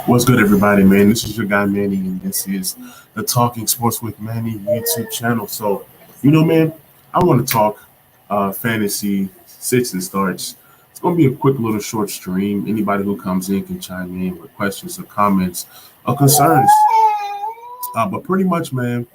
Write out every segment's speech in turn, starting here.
What's good, everybody, man? This is your guy, Manny, and this is the Talking Sports with Manny YouTube channel. So, man, I want to talk fantasy sits and starts. It's going to be a quick little short stream. Anybody who comes in can chime in with questions or comments or concerns. But pretty much, man,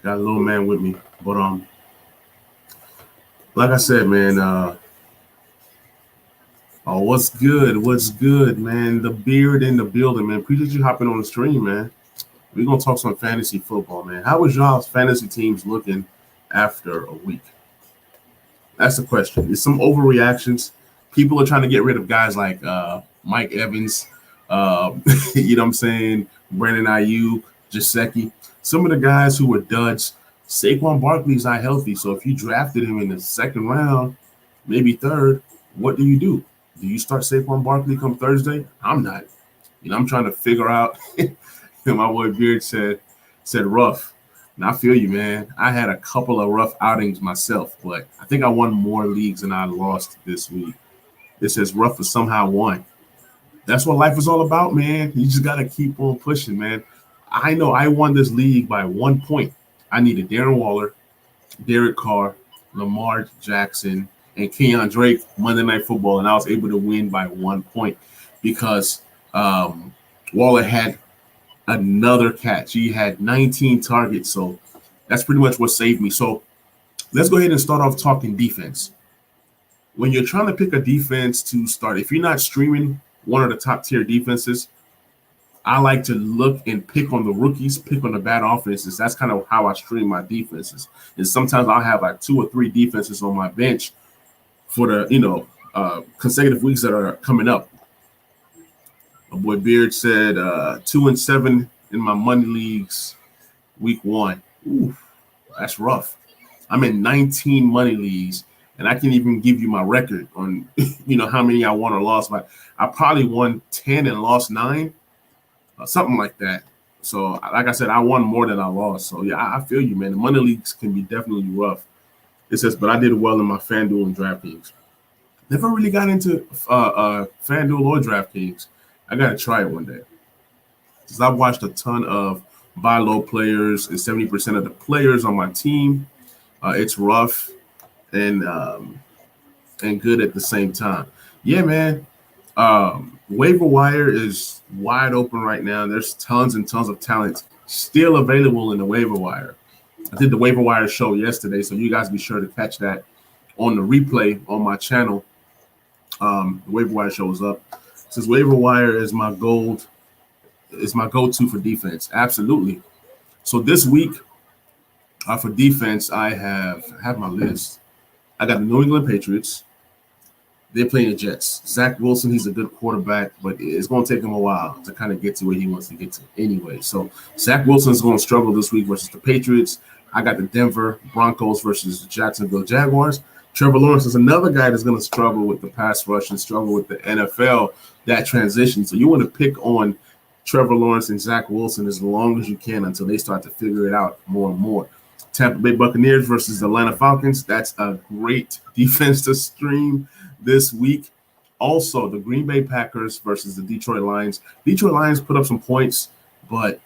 got a little man with me. But like I said, man, what's good? What's good, man? The beard in the building, man. Appreciate you hopping on the stream, man. We're gonna talk some fantasy football, man. How was y'all's fantasy teams looking after a week? That's the question. It's some overreactions. People are trying to get rid of guys like Mike Evans, you know what I'm saying? Brandon Ayuk, Gesicki. Some of the guys who were duds. Saquon Barkley's not healthy, so if you drafted him in the second round, maybe third, what do you do? Do you start Saquon Barkley come Thursday? I'm not. I'm trying to figure out. My boy Beard said rough. And I feel you, man. I had a couple of rough outings myself, but I think I won more leagues than I lost this week. It says rough but somehow won. That's what life is all about, man. You just got to keep on pushing, man. I know I won this league by 1 point. I needed Darren Waller, Derek Carr, Lamar Jackson, and Kenyon Drake Monday Night Football, and I was able to win by 1 point because Waller had another catch. He had 19 targets, so that's pretty much what saved me. So let's go ahead and start off talking defense. When you're trying to pick a defense to start, if you're not streaming one of the top tier defenses, I like to look and pick on the rookies, pick on the bad offenses. That's kind of how I stream my defenses. And sometimes I'll have like 2 or 3 defenses on my bench for the consecutive weeks that are coming up. My boy Beard said 2-7 in my money leagues week 1. Ooh, that's rough. I'm in 19 money leagues, and I can even give you my record on how many I won or lost. But I probably won 10 and lost 9, something like that. So, like I said, I won more than I lost. So, yeah, I feel you, man. The money leagues can be definitely rough. It says, but I did well in my FanDuel and DraftKings. Never really got into FanDuel or DraftKings. I got to try it one day. Because I've watched a ton of buy low players and 70% of the players on my team. It's rough and good at the same time. Yeah, man. Waiver wire is wide open right now. There's tons and tons of talent still available in the waiver wire. I did the waiver wire show yesterday, so you guys be sure to catch that on the replay on my channel. The waiver wire show is up. It says waiver wire is my go-to for defense. Absolutely. So this week for defense, I have my list. I got the New England Patriots. They're playing the Jets. Zach Wilson, he's a good quarterback, but it's going to take him a while to kind of get to where he wants to get to anyway. So Zach Wilson's going to struggle this week versus the Patriots. I got the Denver Broncos versus the Jacksonville Jaguars. Trevor Lawrence is another guy that's going to struggle with the pass rush and struggle with the NFL, that transition. So you want to pick on Trevor Lawrence and Zach Wilson as long as you can until they start to figure it out more and more. Tampa Bay Buccaneers versus the Atlanta Falcons. That's a great defense to stream this week. Also, the Green Bay Packers versus the Detroit Lions. Detroit Lions put up some points, but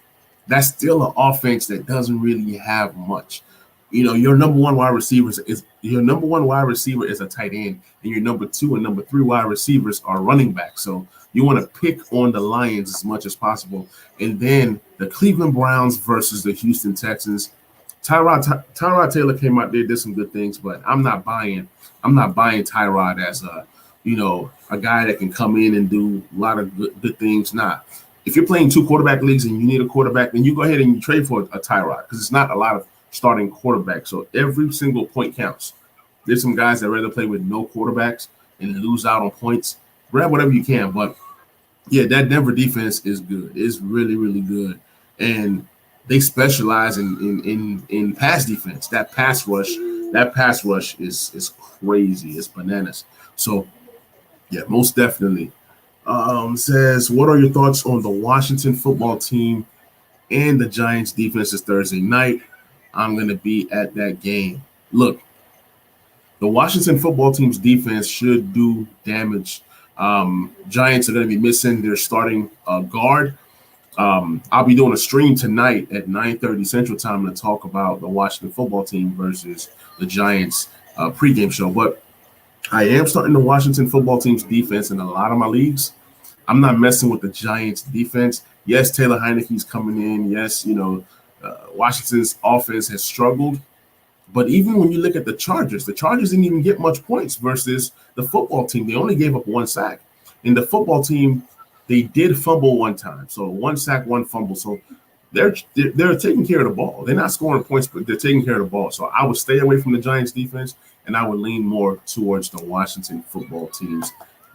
that's still an offense that doesn't really have much. Your number one wide receiver is a tight end, and your number 2 and number 3 wide receivers are running backs. So you want to pick on the Lions as much as possible. And then the Cleveland Browns versus the Houston Texans. Tyrod Taylor came out there, did some good things, but I'm not buying Tyrod as a guy that can come in and do a lot of good things. Nah. If you're playing 2 quarterback leagues and you need a quarterback, then you go ahead and you trade for a Tyrod because it's not a lot of starting quarterbacks. So every single point counts. There's some guys that rather play with no quarterbacks and lose out on points. Grab whatever you can. But, yeah, that Denver defense is good. It's really, really good. And they specialize in pass defense. That pass rush That pass rush is crazy. It's bananas. So yeah, most definitely. Says, what are your thoughts on the Washington football team and the Giants defense this Thursday night? I'm going to be at that game. Look, the Washington football team's defense should do damage. Giants are going to be missing their starting guard. I'll be doing a stream tonight at 9:30 Central Time to talk about the Washington football team versus the Giants pregame show. But I am starting the Washington football team's defense in a lot of my leagues. I'm not messing with the Giants defense. Yes, Taylor Heineke's coming in. Yes, Washington's offense has struggled. But even when you look at the Chargers didn't even get much points versus the football team. They only gave up 1 sack. In the football team, they did fumble 1 time. So 1 sack, 1 fumble. So they're taking care of the ball. They're not scoring points, but they're taking care of the ball. So I would stay away from the Giants defense, and I would lean more towards the Washington football team's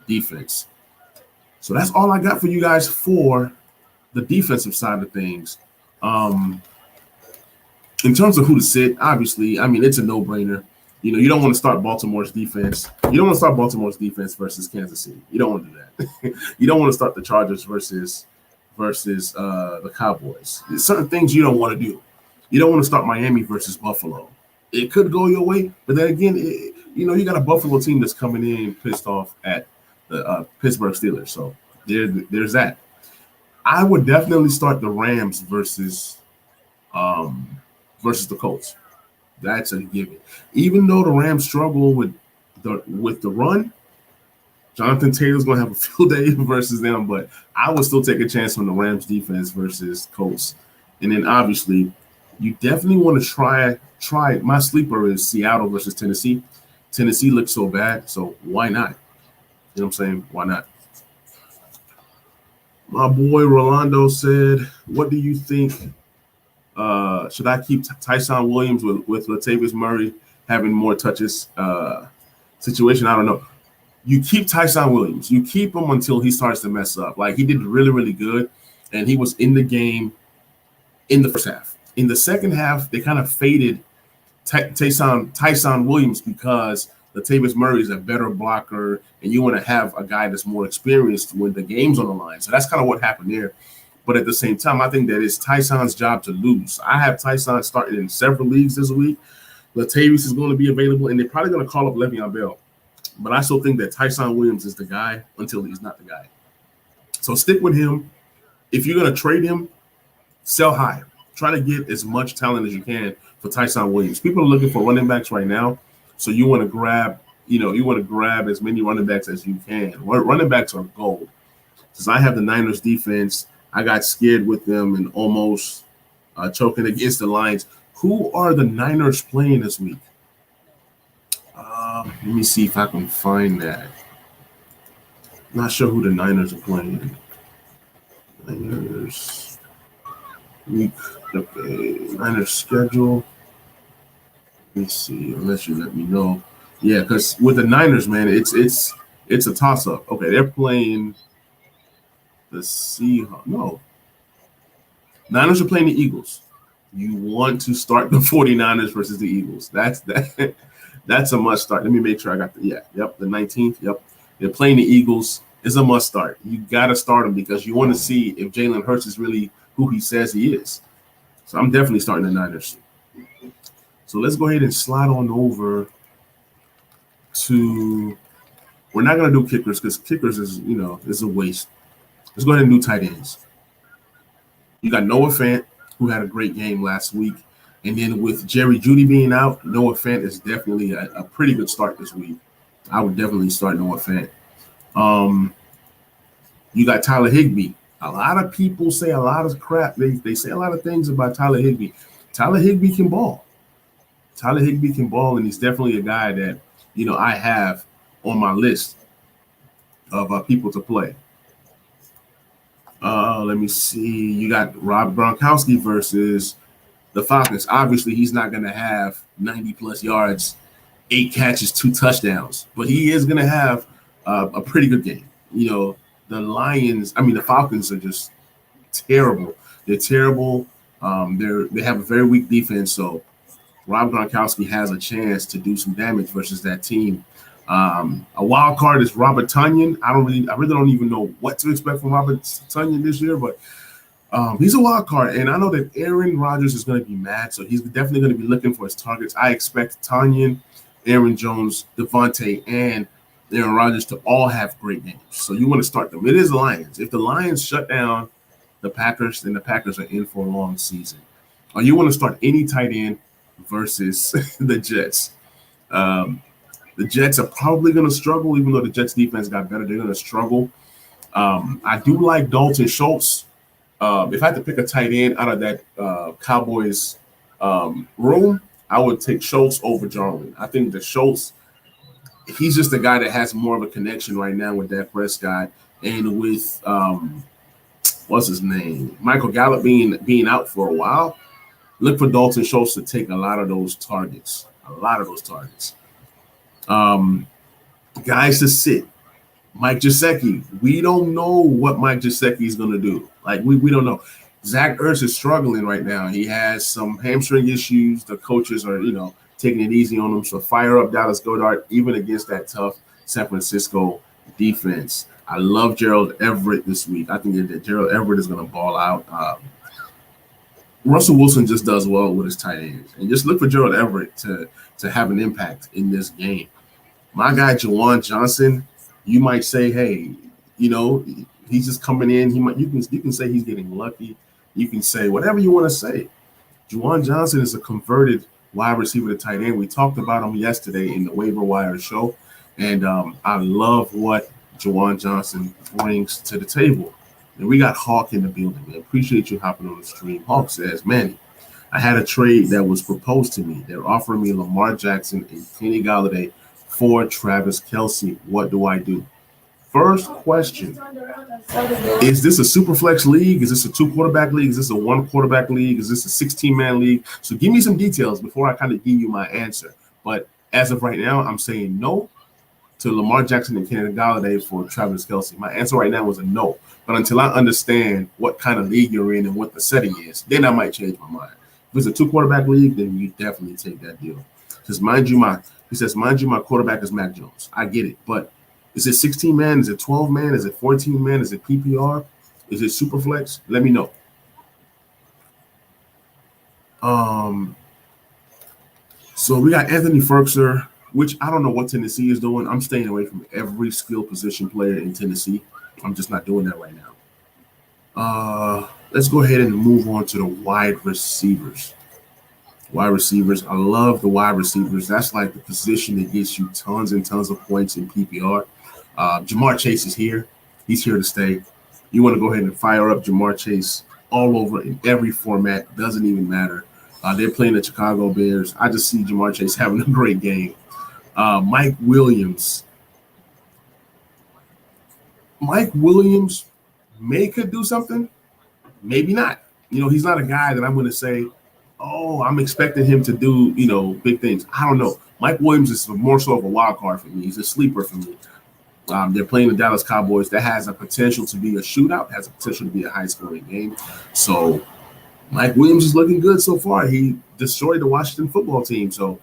defense. So that's all I got for you guys for the defensive side of things. In terms of who to sit, obviously, I mean, it's a no-brainer. You don't want to start Baltimore's defense. You don't want to start Baltimore's defense versus Kansas City. You don't want to do that. You don't want to start the Chargers versus the Cowboys. There's certain things you don't want to do. You don't want to start Miami versus Buffalo. It could go your way, but then again, you got a Buffalo team that's coming in pissed off at the Pittsburgh Steelers. So there's that. I would definitely start the Rams versus the Colts. That's a given. Even though the Rams struggle with the run, Jonathan Taylor's going to have a field day versus them, but I would still take a chance on the Rams defense versus Colts. And then obviously, you definitely want to try. My sleeper is Seattle versus Tennessee. Tennessee looks so bad, so why not? You know what I'm saying? Why not? My boy Rolando said, what do you think? Should I keep Tyson Williams with Latavius Murray having more touches situation? I don't know. You keep Tyson Williams. You keep him until he starts to mess up. Like, he did really, really good, and he was in the game in the first half. In the second half, they kind of faded Tyson Williams because Latavius Murray is a better blocker, and you want to have a guy that's more experienced when the game's on the line. So that's kind of what happened there. But at the same time, I think that it's Tyson's job to lose. I have Tyson starting in several leagues this week. Latavius is going to be available, and they're probably going to call up Le'Veon Bell. But I still think that Tyson Williams is the guy until he's not the guy. So stick with him. If you're going to trade him, sell high. Try to get as much talent as you can for Tyson Williams. People are looking for running backs right now, so you want to grab as many running backs as you can. Running backs are gold. Since I have the Niners defense, I got scared with them and almost choking against the Lions. Who are the Niners playing this week? Let me see if I can find that. Not sure who the Niners are playing. Niners week. Okay. Niners schedule. Let me see. Unless you let me know. Yeah, because with the Niners, man, it's a toss-up. Okay, they're playing the Seahawks. No. Niners are playing the Eagles. You want to start the 49ers versus the Eagles. That's a must start. Let me make sure I got the 19th. Yep. They're playing the Eagles. It's a must start. You got to start him because you want to see if Jalen Hurts is really who he says he is. So I'm definitely starting the Niners. So let's go ahead and slide on over to – we're not going to do kickers because kickers is a waste. Let's go ahead and do tight ends. You got Noah Fant, who had a great game last week. And then with Jerry Jeudy being out, Noah Fant is definitely a pretty good start this week. I would definitely start Noah Fant. You got Tyler Higbee. A lot of people say a lot of crap. They say a lot of things about Tyler Higbee. Tyler Higbee can ball. Tyler Higbee can ball, and he's definitely a guy that, I have on my list of people to play. Let me see. You got Rob Gronkowski versus the Falcons. Obviously, he's not going to have 90-plus yards, 8 catches, 2 touchdowns, but he is going to have a pretty good game. The Falcons are just terrible. They're terrible. They have a very weak defense, so Rob Gronkowski has a chance to do some damage versus that team. A wild card is Robert Tanyan. I really don't even know what to expect from Robert Tanyan this year, but he's a wild card. And I know that Aaron Rodgers is going to be mad, so he's definitely going to be looking for his targets. I expect Tanyan, Aaron Jones, Devontae, and Aaron Rodgers to all have great games. So you want to start them. It is Lions. If the Lions shut down the Packers, then the Packers are in for a long season. Or you want to start any tight end versus the Jets. The Jets are probably going to struggle, even though the Jets defense got better. They're going to struggle. I do like Dalton Schultz. If I had to pick a tight end out of that Cowboys room, I would take Schultz over Jarwin. I think that Schultz, he's just the guy that has more of a connection right now with Dak Prescott and with what's his name, Michael Gallup being out for a while. Look for Dalton Schultz to take a lot of those targets. Guys to sit. Mike Gesicki. We don't know what Mike Gesicki is going to do. Like, we don't know. Zach Ertz is struggling right now. He has some hamstring issues. The coaches are, taking it easy on him. So fire up Dallas Goedert, even against that tough San Francisco defense. I love Gerald Everett this week. I think that Gerald Everett is going to ball out. Russell Wilson just does well with his tight ends. And just look for Gerald Everett to have an impact in this game. My guy, Jawan Johnson, you might say, hey, he's just coming in. You can say he's getting lucky. You can say whatever you want to say. Jawan Johnson is a converted wide receiver to tight end. We talked about him yesterday in the waiver wire show. And I love what Jawan Johnson brings to the table. And we got Hawk in the building. I appreciate you hopping on the stream. Hawk says, Manny, I had a trade that was proposed to me. They're offering me Lamar Jackson and Kenny Golladay for Travis Kelce. What do I do? First question, is this a super flex league? Is this a 2-quarterback league? Is this a 1-quarterback league? Is this a 16-man league? So give me some details before I kind of give you my answer. But as of right now, I'm saying no to Lamar Jackson and Kenny Golladay for Travis Kelce. My answer right now was a no. But until I understand what kind of league you're in and what the setting is, then I might change my mind. If it's a 2-quarterback league, then you definitely take that deal. Because mind you, my quarterback is Mac Jones. I get it. But is it 16-man? Is it 12-man? Is it 14-man? Is it PPR? Is it Superflex? Let me know. So we got Anthony Fergusor, which I don't know what Tennessee is doing. I'm staying away from every skill position player in Tennessee. I'm just not doing that right now. Let's go ahead and move on to the wide receivers. I love the wide receivers. That's like the position that gets you tons and tons of points in PPR. Jamar Chase is here. He's here to stay. You want to go ahead and fire up Jamar Chase all over in every format. Doesn't even matter. They're playing the Chicago Bears. I just see Jamar Chase having a great game. Mike Williams. Mike Williams could do something. Maybe not. He's not a guy that I'm going to say, I'm expecting him to do, big things. I don't know. Mike Williams is more so of a wild card for me. He's a sleeper for me. They're playing the Dallas Cowboys. That has a potential to be a shootout, has a potential to be a high-scoring game. So Mike Williams is looking good so far. He destroyed the Washington football team. So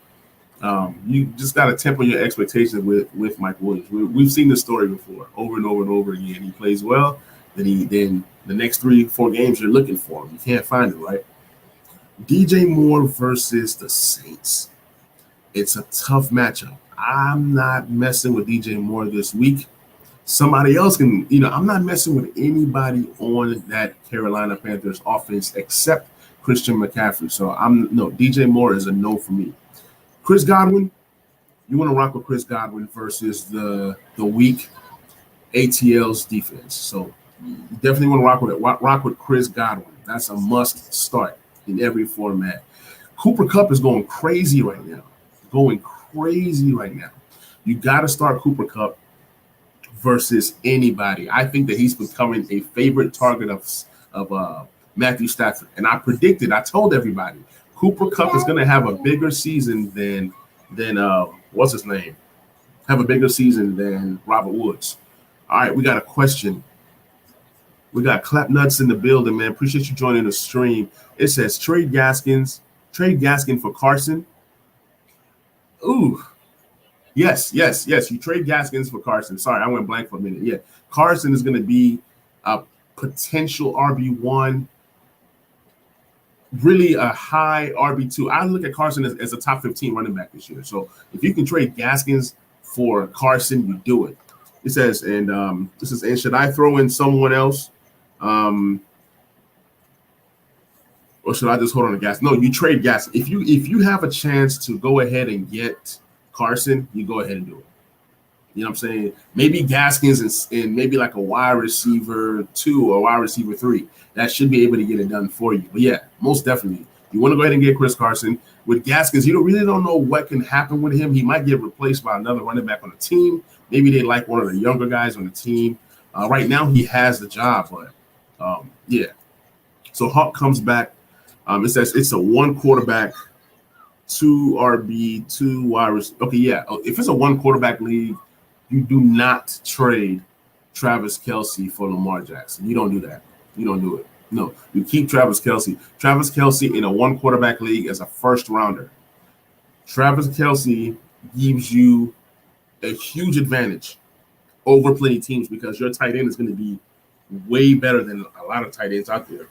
you just got to temper your expectations with Mike Williams. We've seen this story before, over and over and over again. He plays well. Then the next 3-4 games you're looking for him. You can't find him, right? DJ Moore versus the Saints. It's a tough matchup. I'm not messing with DJ Moore this week. Somebody else can, I'm not messing with anybody on that Carolina Panthers offense except Christian McCaffrey. So DJ Moore is a no for me. Chris Godwin, you want to rock with Chris Godwin versus the weak ATL's defense. So you definitely want to rock with it. Rock with Chris Godwin. That's a must start in every format. Cooper Kupp is going crazy right now. You got to start Cooper Kupp versus anybody. I think that he's becoming a favorite target of Matthew Stafford. And I told everybody, Cooper Kupp is going to have a bigger season than what's his name? Have a bigger season than Robert Woods. All right, we got a question. We got Clapnuts in the building, man. Appreciate you joining the stream. It says trade Gaskin for Carson Ooh. Yes. You trade Gaskins for Carson. Sorry, I went blank for a minute. Yeah, Carson is going to be a potential RB1, really a high RB2. I look at Carson as a top 15 running back this year. So if you can trade Gaskins for Carson, you do it. It says, and this is, and should I throw in someone else? Or should I just hold on to Gas? No, you trade Gas. If you have a chance to go ahead and get Carson, you go ahead and do it. You know what I'm saying? Maybe Gaskins and maybe like a wide receiver 2 or wide receiver 3. That should be able to get it done for you. But yeah, most definitely. You want to go ahead and get Chris Carson. With Gaskins, you really don't know what can happen with him. He might get replaced by another running back on the team. Maybe they like one of the younger guys on the team. Right now, he has the job, but yeah. So Hawk comes back. It says it's a 1 quarterback, 2 RB, 2 wide receiver. Okay, yeah. If it's a 1 quarterback league, you do not trade Travis Kelce for Lamar Jackson. You don't do that. You don't do it. No, you keep Travis Kelce. Travis Kelce in a 1 quarterback league as a first rounder. Travis Kelce gives you a huge advantage over plenty teams because your tight end is going to be way better than a lot of tight ends out there.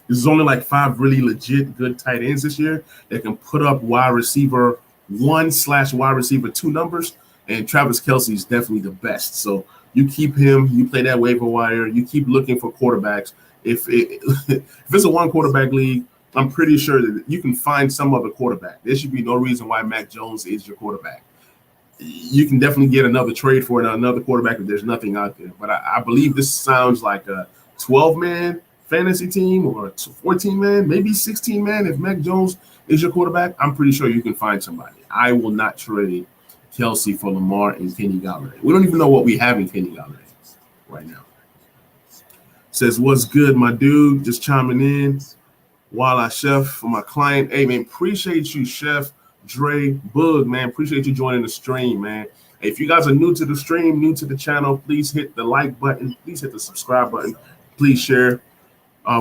There's only like 5 really legit good tight ends this year that can put up wide receiver 1/wide receiver 2 numbers, and Travis Kelce is definitely the best. So you keep him, you play that waiver wire, you keep looking for quarterbacks. If it's a 1 quarterback league, I'm pretty sure that you can find some other quarterback. There should be no reason why Mac Jones is your quarterback. You can definitely get another trade for another quarterback if there's nothing out there. But I believe this sounds like a 12-man fantasy team or a 14-man, maybe 16-man. If Mac Jones is your quarterback, I'm pretty sure you can find somebody. I will not trade Kelce for Lamar and Kenny Galladay. We don't even know what we have in Kenny Galladay right now. Says, what's good, my dude? Just chiming in while I chef for my client. Hey, man, appreciate you, Chef Dre Boog, man. Appreciate you joining the stream, man. Hey, if you guys are new to the stream, new to the channel, please hit the like button. Please hit the subscribe button. Please share.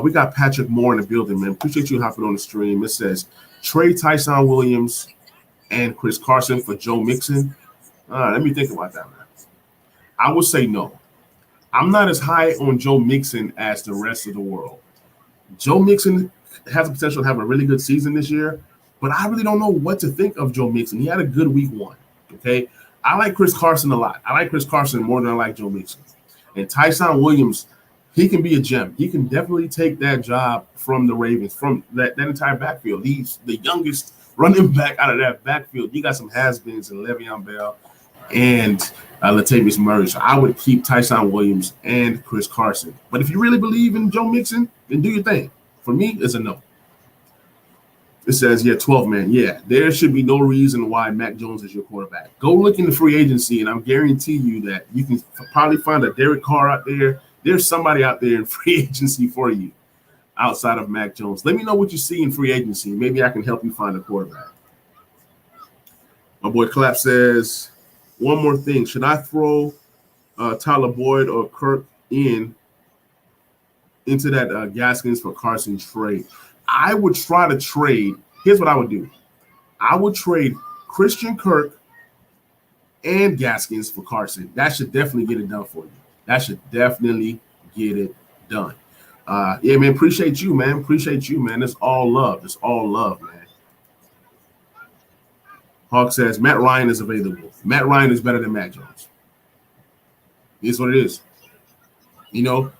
We got Patrick Moore in the building, man. Appreciate you hopping on the stream. It says, trade Tyson Williams and Chris Carson for Joe Mixon. Let me think about that, man. I would say no. I'm not as high on Joe Mixon as the rest of the world. Joe Mixon has the potential to have a really good season this year, but I really don't know what to think of Joe Mixon. He had a good week 1, okay? I like Chris Carson a lot. I like Chris Carson more than I like Joe Mixon. And Tyson Williams, he can be a gem. He can definitely take that job from the Ravens, from that entire backfield. He's the youngest running back out of that backfield. You got some has-beens in Le'Veon Bell and Latavius Murray. So I would keep Tyson Williams and Chris Carson. But if you really believe in Joe Mixon, then do your thing. For me, it's a no. It says, 12-man. Yeah, there should be no reason why Mac Jones is your quarterback. Go look in the free agency, and I guarantee you that you can probably find a Derek Carr out there. There's somebody out there in free agency for you outside of Mac Jones. Let me know what you see in free agency. Maybe I can help you find a quarterback. My boy Clap says, one more thing. Should I throw Tyler Boyd or Kirk into that Gaskins for Carson trade? I would try to trade. Here's what I would do. I would trade Christian Kirk and Gaskins for Carson. That should definitely get it done for you. That should definitely get it done. Yeah, man, appreciate you, man. Appreciate you, man. It's all love. It's all love, man. Hawk says, Matt Ryan is available. Matt Ryan is better than Matt Jones. It's what it is. You know,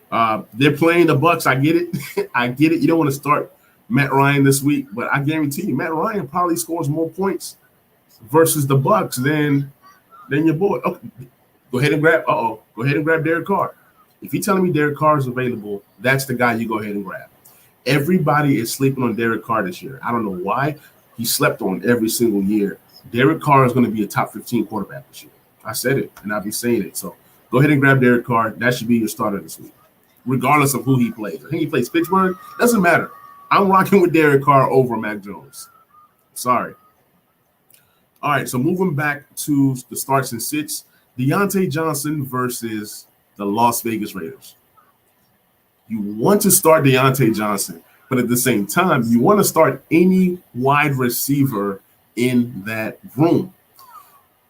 they're playing the Bucs. I get it. I get it. You don't want to start Matt Ryan this week, but I guarantee you, Matt Ryan probably scores more points versus the Bucs than your boy. Okay. Go ahead and grab. Go ahead and grab Derek Carr. If you're telling me Derek Carr is available, that's the guy you go ahead and grab. Everybody is sleeping on Derek Carr this year. I don't know why. He slept on every single year. Derek Carr is going to be a top 15 quarterback this year. I said it, and I'll be saying it. So go ahead and grab Derek Carr. That should be your starter this week, regardless of who he plays. I think he plays Pittsburgh. Doesn't matter. I'm rocking with Derek Carr over Mac Jones. Sorry. All right, so moving back to the starts and sits, Deontay Johnson versus the Las Vegas Raiders. You want to start Deontay Johnson, but at the same time, you want to start any wide receiver in that room.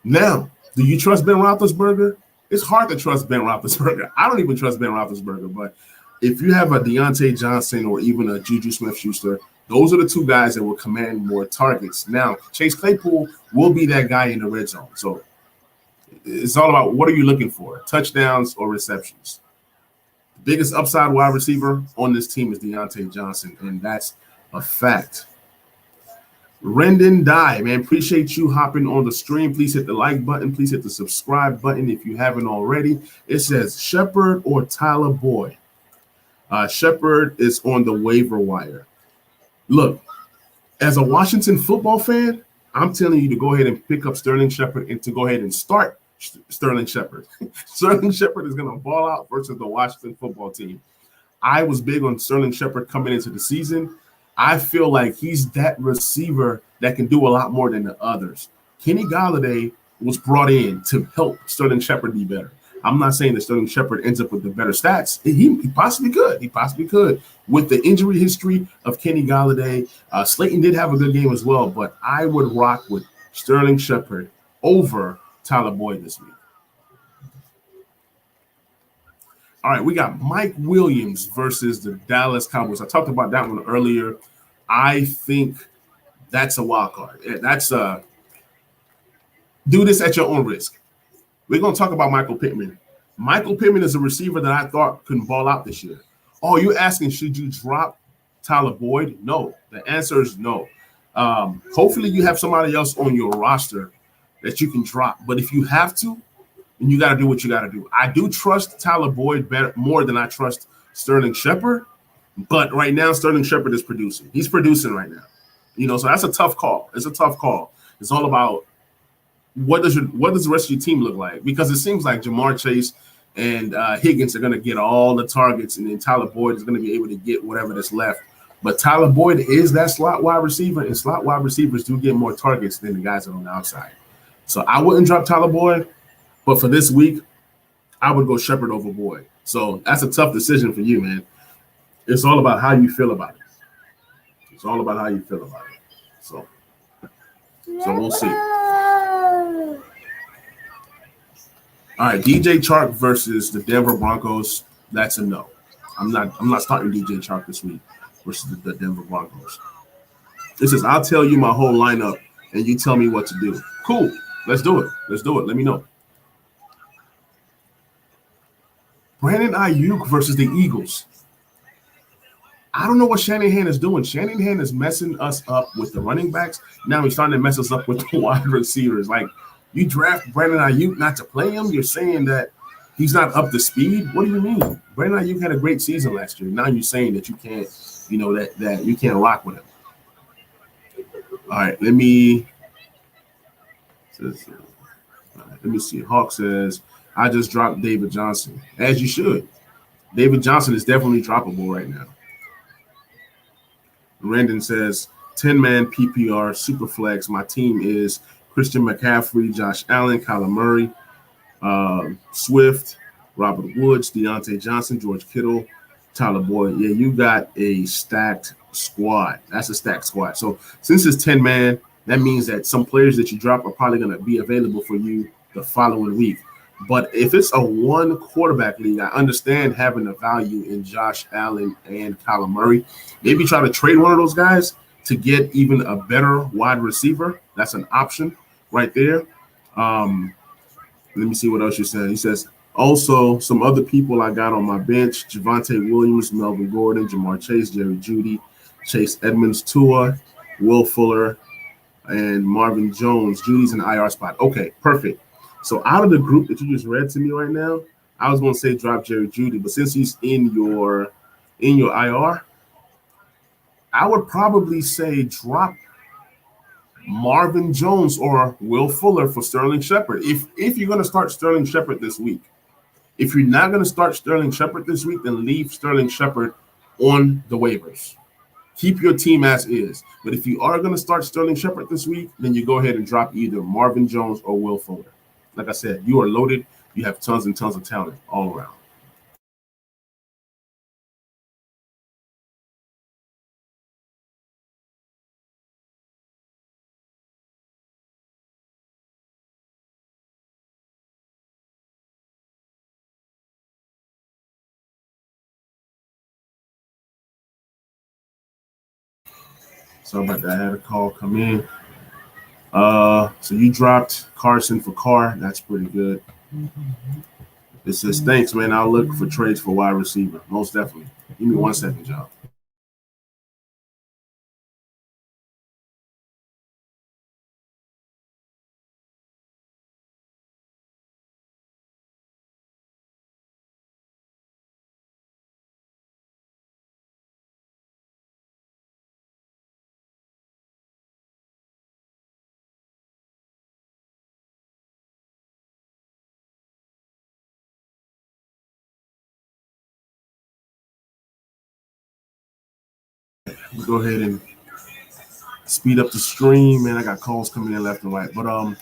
Now, do you trust Ben Roethlisberger? It's hard to trust Ben Roethlisberger. I don't even trust Ben Roethlisberger, but if you have a Deontay Johnson or even a Juju Smith-Schuster, those are the two guys that will command more targets. Now, Chase Claypool will be that guy in the red zone. So it's all about what are you looking for, touchdowns or receptions. The biggest upside wide receiver on this team is Deontay Johnson, and that's a fact. Rendon Die, man, appreciate you hopping on the stream. Please hit the like button. Please hit the subscribe button if you haven't already. It says Shepard or Tyler Boyd. Shepard is on the waiver wire. Look, as a Washington football fan, I'm telling you to go ahead and pick up Sterling Shepard and to go ahead and start Sterling Shepard. Sterling Shepard is going to ball out versus the Washington football team. I was big on Sterling Shepard coming into the season. I feel like he's that receiver that can do a lot more than the others. Kenny Golladay was brought in to help Sterling Shepard be better. I'm not saying that Sterling Shepard ends up with the better stats. He possibly could. He possibly could. With the injury history of Kenny Golladay, Slayton did have a good game as well, but I would rock with Sterling Shepard over Tyler Boyd this week. All right, we got Mike Williams versus the Dallas Cowboys. I talked about that one earlier. I think that's a wild card. That's do this at your own risk. We're going to talk about Michael Pittman. Michael Pittman is a receiver that I thought couldn't ball out this year. Oh, you're asking, should you drop Tyler Boyd? No. The answer is no. Hopefully you have somebody else on your roster that you can drop. But if you have to, then you got to do what you got to do. I do trust Tyler Boyd better, more than I trust Sterling Shepard. But right now, Sterling Shepard is producing. He's producing right now. So that's a tough call. It's a tough call. It's all about what does the rest of your team look like? Because it seems like Jamar Chase and Higgins are going to get all the targets, and then Tyler Boyd is going to be able to get whatever that's left. But Tyler Boyd is that slot wide receiver, and slot wide receivers do get more targets than the guys that are on the outside. So I wouldn't drop Tyler Boyd, but for this week, I would go Shepard over Boyd. So that's a tough decision for you, man. It's all about how you feel about it. It's all about how you feel about it. So we'll see. All right, DJ Chark versus the Denver Broncos. That's a no. I'm not starting DJ Chark this week versus the Denver Broncos. It says, I'll tell you my whole lineup and you tell me what to do. Cool. Let's do it. Let me know. Brandon Ayuk versus the Eagles. I don't know what Shanahan is doing. Shanahan is messing us up with the running backs. Now he's starting to mess us up with the wide receivers. Like, you draft Brandon Ayuk not to play him? You're saying that he's not up to speed? What do you mean? Brandon Ayuk had a great season last year. Now you're saying that you can't, that you can't rock with him. All right, let me see. Hawk says, I just dropped David Johnson. As you should. David Johnson is definitely droppable right now. Randon says, 10-man PPR, super flex. My team is Christian McCaffrey, Josh Allen, Kyler Murray, Swift, Robert Woods, Deontay Johnson, George Kittle, Tyler Boyd. Yeah, you got a stacked squad. That's a stacked squad. So since it's 10-man, that means that some players that you drop are probably going to be available for you the following week. But if it's a one quarterback league, I understand having the value in Josh Allen and Kyler Murray. Maybe try to trade one of those guys to get even a better wide receiver. That's an option right there. Let me see what else you said. He says, also, some other people I got on my bench, Javonte Williams, Melvin Gordon, Jamar Chase, Jerry Jeudy, Chase Edmonds, Tua, Will Fuller, and Marvin Jones. Judy's in the IR spot. Okay, perfect. So out of the group that you just read to me right now, I was going to say drop Jerry Jeudy, but since he's in your IR, I would probably say drop Marvin Jones or Will Fuller for Sterling Shepard. If you're going to start Sterling Shepard this week. If you're not going to start Sterling Shepard this week, then leave Sterling Shepard on the waivers. Keep your team as is. But if you are going to start Sterling Shepard this week, then you go ahead and drop either Marvin Jones or Will Fuller. Like I said, you are loaded. You have tons and tons of talent all around. Sorry about that. I had a call come in. So you dropped Carson for Carr. That's pretty good. It says, thanks, man. I'll look for trades for wide receiver. Most definitely. Give me 1 second, John. We'll go ahead and speed up the stream, man. I got calls coming in left and right. But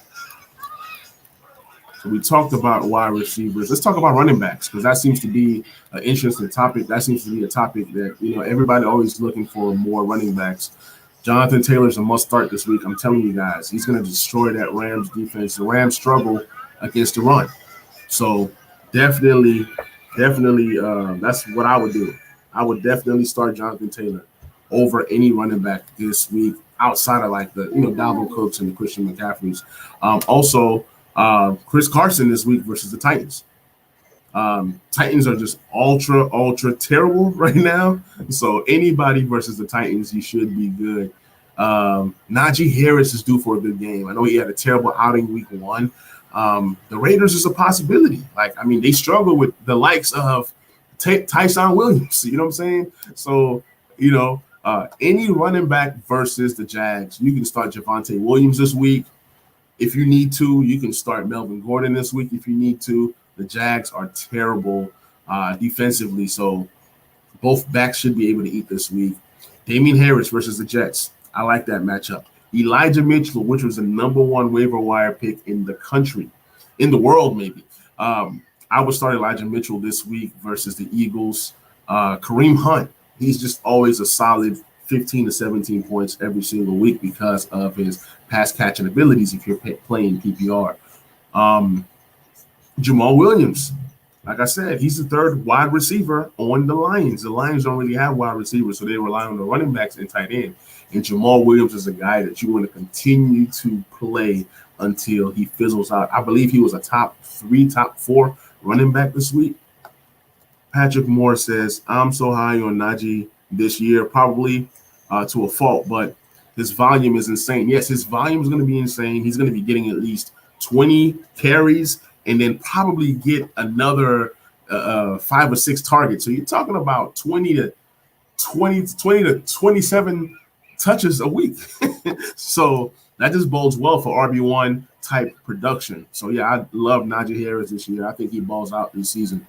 so we talked about wide receivers. Let's talk about running backs, because that seems to be an interesting topic. That seems to be a topic that, everybody always looking for more running backs. Jonathan Taylor's a must start this week. I'm telling you guys, he's going to destroy that Rams defense. The Rams struggle against the run. So definitely, that's what I would do. I would definitely start Jonathan Taylor over any running back this week, outside of like the Dalvin Cooks and the Christian McCaffreys. Also, Chris Carson this week versus the Titans. Titans are just ultra terrible right now. So anybody versus the Titans, you should be good. Najee Harris is due for a good game. I know he had a terrible outing week 1. The Raiders is a possibility. They struggle with the likes of Tyson Williams. You know what I'm saying? So, any running back versus the Jags, you can start Javonte Williams this week. If you need to, you can start Melvin Gordon this week if you need to. The Jags are terrible defensively, so both backs should be able to eat this week. Damian Harris versus the Jets. I like that matchup. Elijah Mitchell, which was the number 1 waiver wire pick in the country, in the world maybe. I would start Elijah Mitchell this week versus the Eagles. Kareem Hunt, he's just always a solid 15 to 17 points every single week because of his pass catching abilities if you're playing PPR. Jamal Williams, like I said, he's the 3rd wide receiver on the Lions. The Lions don't really have wide receivers, so they rely on the running backs and tight end. And Jamal Williams is a guy that you want to continue to play until he fizzles out. I believe he was a top 3, top 4 running back this week. Patrick Moore says, I'm so high on Najee this year, probably to a fault, but his volume is insane. Yes, his volume is going to be insane. He's going to be getting at least 20 carries and then probably get another 5 or 6 targets. So you're talking about 20 to 27 touches a week. So that just bodes well for RB1 type production. So yeah, I love Najee Harris this year. I think he balls out this season.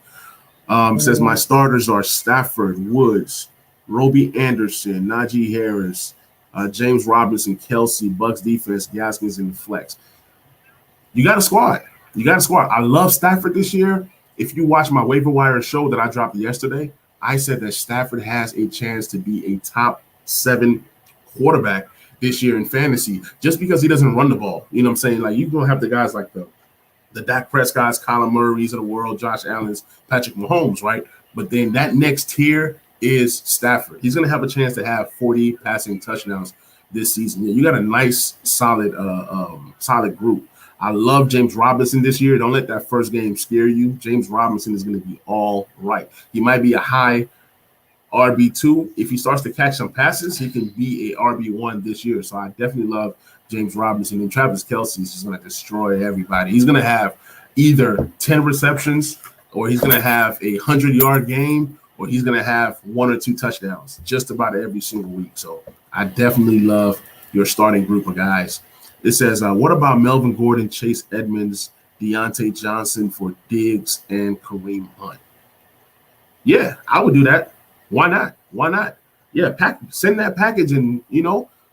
Says my starters are Stafford, Woods, Roby Anderson, Najee Harris, James Robinson, Kelsey, Bucks defense, Gaskins, and flex. You got a squad. I love Stafford this year. If you watch my waiver wire show that I dropped yesterday, I said that Stafford has a chance to be a top 7 quarterback this year in fantasy just because he doesn't run the ball. You know what I'm saying? Like, you're going to have the guys like the Dak Prescott's, Kyler Murray's of the world, Josh Allen's, Patrick Mahomes, right? But then that next tier is Stafford. He's going to have a chance to have 40 passing touchdowns this season. Yeah, you got a nice, solid group. I love James Robinson this year. Don't let that first game scare you. James Robinson is going to be all right. He might be a high RB2. If he starts to catch some passes, he can be a RB1 this year. So I definitely love James Robinson. And Travis Kelce is just going to destroy everybody. He's going to have either 10 receptions, or he's going to have a 100-yard game, or he's going to have 1 or 2 touchdowns just about every single week. So I definitely love your starting group of guys. It says, what about Melvin Gordon, Chase Edmonds, Deontay Johnson for Diggs and Kareem Hunt? Yeah, I would do that. Why not? Yeah, send that package and,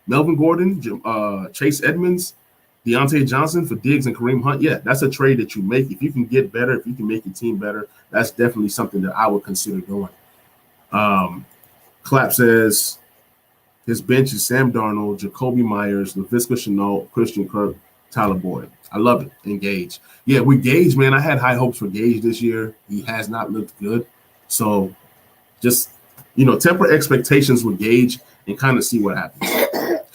Melvin Gordon, Chase Edmonds, Deontay Johnson for Diggs and Kareem Hunt. Yeah, that's a trade that you make. If you can get better, if you can make your team better, that's definitely something that I would consider doing. Clap says his bench is Sam Darnold, Jacoby Myers, Laviska Shenault, Christian Kirk, Tyler Boyd. I love it. And Gage. Yeah, with Gage, man, I had high hopes for Gage this year. He has not looked good. So just, temper expectations with Gage and kind of see what happens.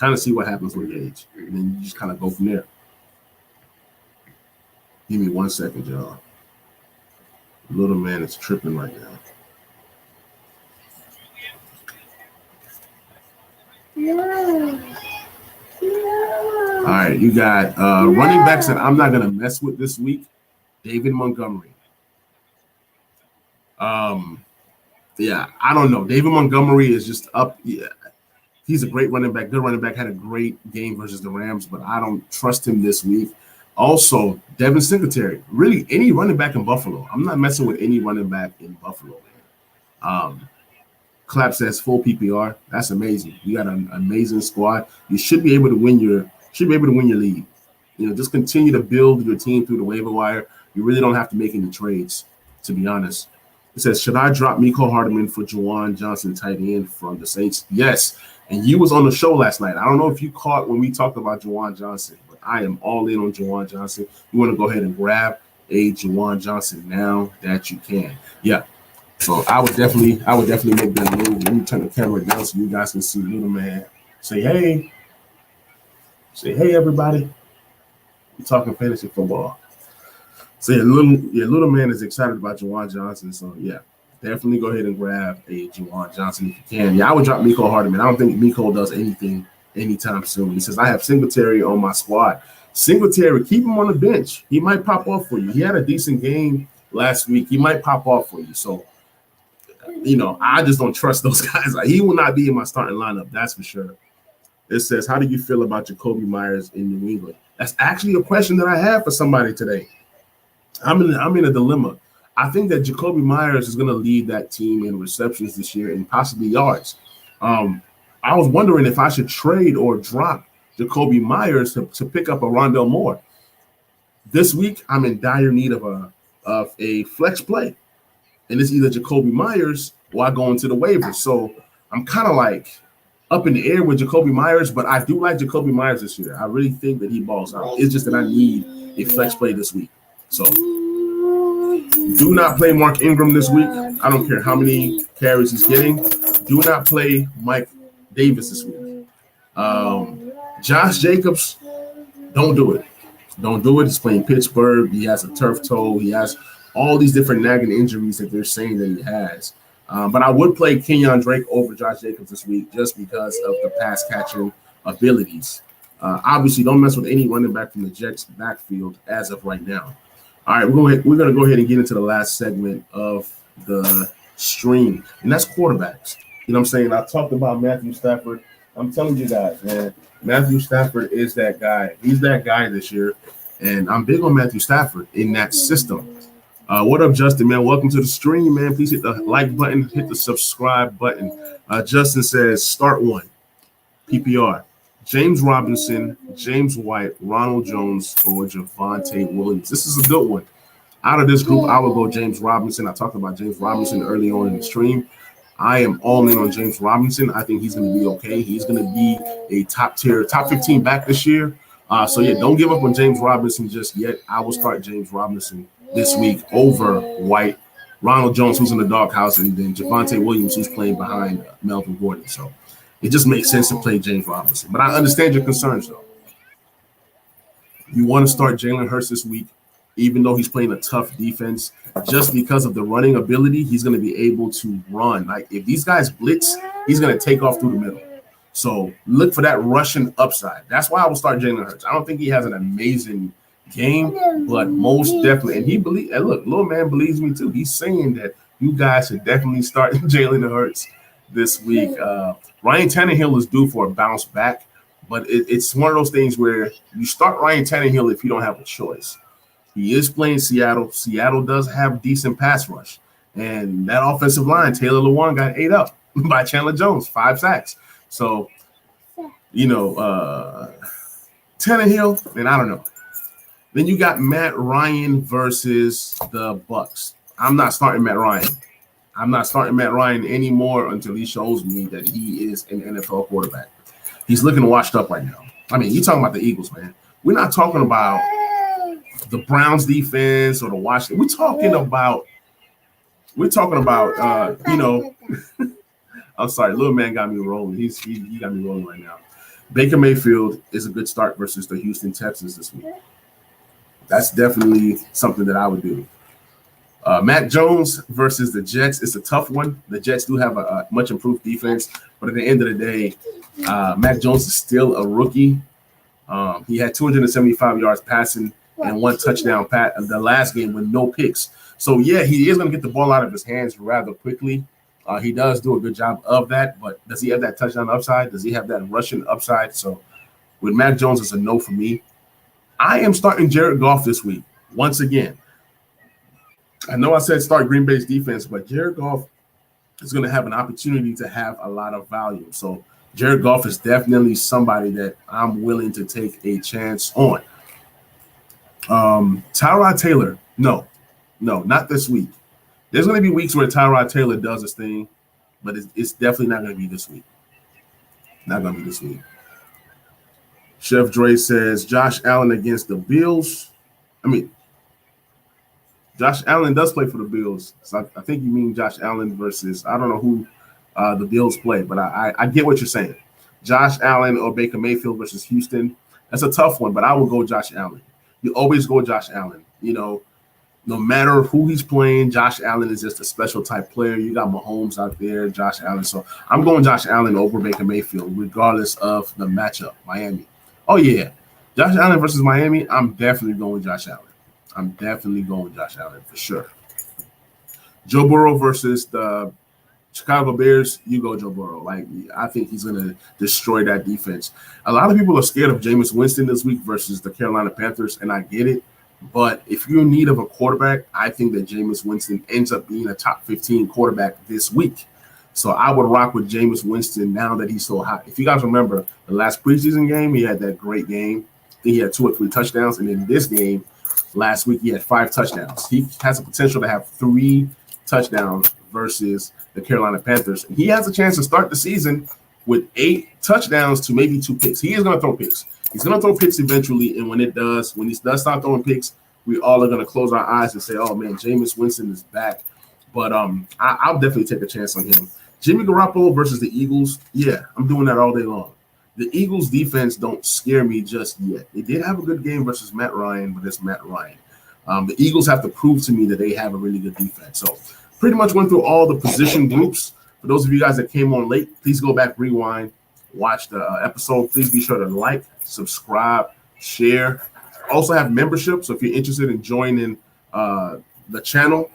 Kind of see what happens with Gage. And then you just kind of go from there. Give me 1 second, y'all. Little man is tripping right now. All right, you got running backs that I'm not going to mess with this week. David Montgomery. Yeah, I don't know. David Montgomery is just up. Yeah, he's a great running back. Good running back. Had a great game versus the Rams, but I don't trust him this week. Also, Devin Singletary. Really, any running back in Buffalo. I'm not messing with any running back in Buffalo, man. Clap says full PPR. That's amazing. You got an amazing squad. You should be able to win your league. You know, just continue to build your team through the waiver wire. You really don't have to make any trades, to be honest. It says, should I drop Mecole Hardman for Jawan Johnson, tight end from the Saints? Yes. And you was on the show last night. I don't know if you caught when we talked about Jawan Johnson, but I am all in on Jawan Johnson. You want to go ahead and grab a Jawan Johnson now that you can. Yeah. So I would definitely make that move. Let me turn the camera down so you guys can see little man. Say hey. Say hey, everybody. We're talking fantasy football. So little man is excited about Jawan Johnson. So yeah, definitely go ahead and grab a Jawan Johnson if you can. Yeah, I would drop Mecole Hardman. I don't think Mecole does anything anytime soon. He says, I have Singletary on my squad. Singletary, keep him on the bench. He might pop off for you. He had a decent game last week. He might pop off for you. So, you know, I just don't trust those guys. Like, he will not be in my starting lineup, that's for sure. It says, how do you feel about Jakobi Meyers in New England? That's actually a question that I have for somebody today. I'm in a dilemma. I think that Jakobi Meyers is going to lead that team in receptions this year and possibly yards. I was wondering if I should trade or drop Jakobi Meyers to pick up a Rondell Moore. This week, I'm in dire need of a flex play. And it's either Jakobi Meyers or I go into the waivers. So I'm kind of like up in the air with Jakobi Meyers, but I do like Jakobi Meyers this year. I really think that he balls out. It's just that I need a flex play this week. So do not play Mark Ingram this week. I don't care how many carries he's getting. Do not play Mike Davis this week. Josh Jacobs, don't do it. Don't do it. He's playing Pittsburgh. He has a turf toe. He has all these different nagging injuries that they're saying that he has. But I would play Kenyon Drake over Josh Jacobs this week just because of the pass catching abilities. Obviously, don't mess with any running back from the Jets backfield as of right now. All right, we're going to go ahead and get into the last segment of the stream, and that's quarterbacks. You know what I'm saying? I talked about Matthew Stafford. I'm telling you guys, man, Matthew Stafford is that guy. He's that guy this year, and I'm big on Matthew Stafford in that system. What up, Justin, man? Welcome to the stream, man. Please hit the like button, hit the subscribe button. Justin says, start one. PPR. James Robinson, James White, Ronald Jones, or Javonte Williams. This is a good one. Out of this group, I would go James Robinson. I talked about James Robinson early on in the stream. I am all in on James Robinson. I think he's going to be okay. He's going to be a top 15 back this year. So, yeah, don't give up on James Robinson just yet. I will start James Robinson this week over White, Ronald Jones, who's in the doghouse, and then Javonte Williams, who's playing behind Melvin Gordon. So it just makes sense to play James Robinson. But I understand your concerns, though. You want to start Jalen Hurts this week, even though he's playing a tough defense. Just because of the running ability, he's going to be able to run. Like, if these guys blitz, he's going to take off through the middle. So look for that rushing upside. That's why I will start Jalen Hurts. I don't think he has an amazing game, but most definitely. And look, little man believes me too. He's saying that you guys should definitely start Jalen Hurts this week. Ryan Tannehill is due for a bounce back, but it's one of those things where you start Ryan Tannehill if you don't have a choice. He is playing Seattle. Seattle does have decent pass rush. And that offensive line, Taylor Lewan got ate up by Chandler Jones, 5 sacks. So, Tannehill, and I don't know. Then you got Matt Ryan versus the Bucs. I'm not starting Matt Ryan. I'm not starting Matt Ryan anymore until he shows me that he is an NFL quarterback. He's looking washed up right now. I mean, you're talking about the Eagles, man. We're not talking about the Browns defense or the Washington. We're talking about I'm sorry, little man got me rolling. He got me rolling right now. Baker Mayfield is a good start versus the Houston Texans this week. That's definitely something that I would do. Mac Jones versus the Jets is a tough one. The Jets do have a much improved defense, but at the end of the day, Mac Jones is still a rookie. He had 275 yards passing and 1 touchdown the last game with no picks. So, yeah, he is going to get the ball out of his hands rather quickly. He does do a good job of that, but does he have that touchdown upside? Does he have that rushing upside? So, with Mac Jones, it's a no for me. I am starting Jared Goff this week once again. I know I said start Green Bay's defense, but Jared Goff is going to have an opportunity to have a lot of value. So Jared Goff is definitely somebody that I'm willing to take a chance on. Tyrod Taylor, no, not this week. There's going to be weeks where Tyrod Taylor does his thing, but it's definitely not going to be this week. Not going to be this week. Chef Dre says Josh Allen against the Bills. Josh Allen does play for the Bills. So I think you mean Josh Allen versus, I don't know who the Bills play, but I get what you're saying. Josh Allen or Baker Mayfield versus Houston. That's a tough one, but I will go Josh Allen. You always go Josh Allen. You know, no matter who he's playing, Josh Allen is just a special type player. You got Mahomes out there, Josh Allen. So I'm going Josh Allen over Baker Mayfield, regardless of the matchup, Miami. Oh, yeah. Josh Allen versus Miami, I'm definitely going Josh Allen. I'm definitely going Josh Allen for sure. Joe Burrow versus the Chicago Bears, you go Joe Burrow. Like, I think he's going to destroy that defense. A lot of people are scared of Jameis Winston this week versus the Carolina Panthers, and I get it. But if you're in need of a quarterback, I think that Jameis Winston ends up being a top 15 quarterback this week. So I would rock with Jameis Winston now that he's so hot. If you guys remember the last preseason game, he had that great game. I think he had 2 or 3 touchdowns. And in this game, last week, he had 5 touchdowns. He has the potential to have 3 touchdowns versus the Carolina Panthers. And he has a chance to start the season with 8 touchdowns to maybe 2 picks. He is going to throw picks. He's going to throw picks eventually. And when he does start throwing picks, we all are going to close our eyes and say, oh, man, Jameis Winston is back. But I'll definitely take a chance on him. Jimmy Garoppolo versus the Eagles, yeah, I'm doing that all day long. The Eagles' defense don't scare me just yet. They did have a good game versus Matt Ryan, but it's Matt Ryan. The Eagles have to prove to me that they have a really good defense. So pretty much went through all the position groups. For those of you guys that came on late, please go back, rewind, watch the episode. Please be sure to like, subscribe, share. Also have membership. So if you're interested in joining the channel,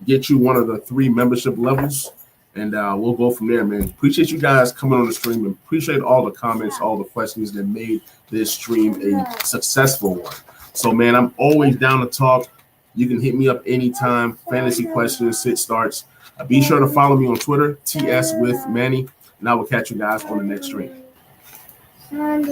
get you one of the 3 membership levels. And we'll go from there, man. Appreciate you guys coming on the stream and appreciate all the comments, all the questions that made this stream a successful one. So, man, I'm always down to talk. You can hit me up anytime. Fantasy questions, sit starts. Be sure to follow me on Twitter, TS with Manny, and I will catch you guys on the next stream.